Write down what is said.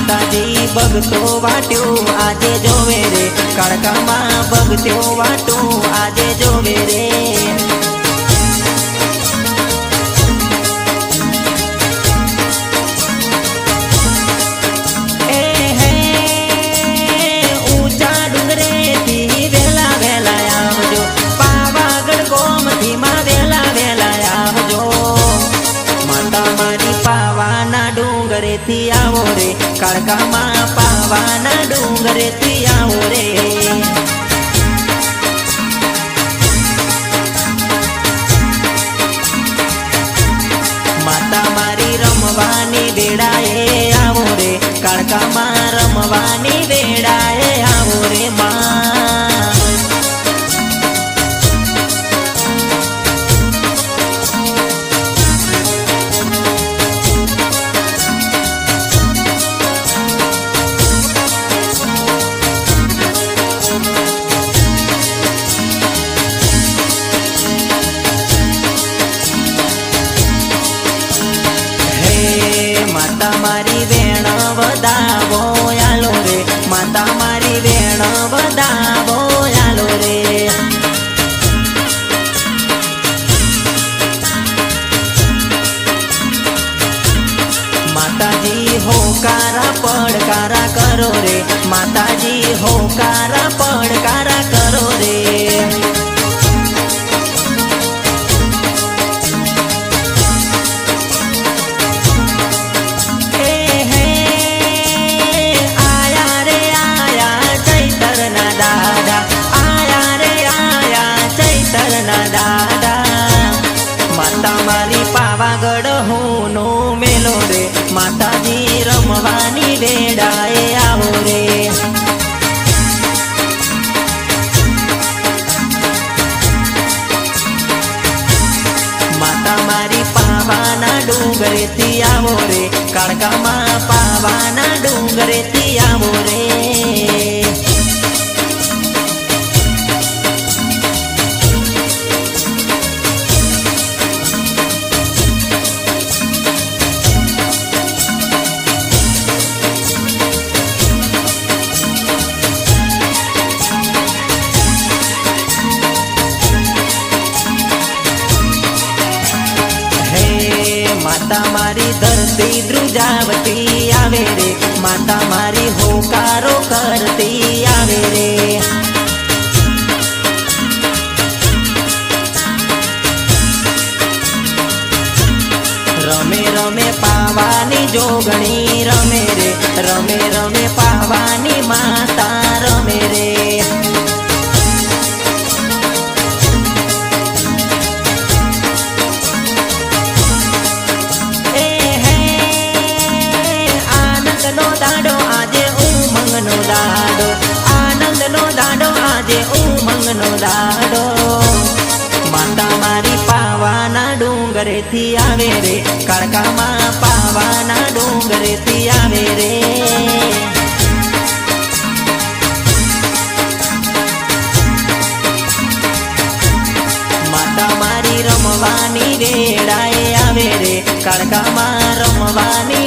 માતાજી ભગતો વાટ્યું આજે જોવે રે, કાળકામાં ભગતો વાટું આજે જોવે રે. થી આવો રે, કાળકામાં પાવાના ડુંગરે થી આવો રે. માતા મારી રમવાની વેળાએ આવો રે, કાળકામાં રમવાની વેળાએ આવો રે માં. માતા મારી વેણ વધાવો આલો રે, માતા મારી વેણ વધાવો આલો રે. માતાજી હોકારા પડકારા કરો રે, માતાજી હોકારા પડકારા કરો રે. માતા મારી પાવાગઢ હું નો મેલો રે, માતાજી રમવાની વેળાએ આવો રે. માતા મારી પાવાના ડુંગરે થી આવો રે, કાળકામાં પાવાના ડુંગરે થી આવો રે. માતા મારી ધરતી ધ્રુજાવતી આવે રે, માતા મારી હોકારો કરતી આવે રે. રમે રમે પાવાની જોગણી રમે રે, રમે રમે પાવાની માતા રમે રે. માતા મારી પાવાના ડુંગરે થી આવે રે, કાળકામાં પાવાના ડુંગરે થી આવે રે. માતા મારી રમવાની વેળાએ આવે રે, કાળકામાં રમવાની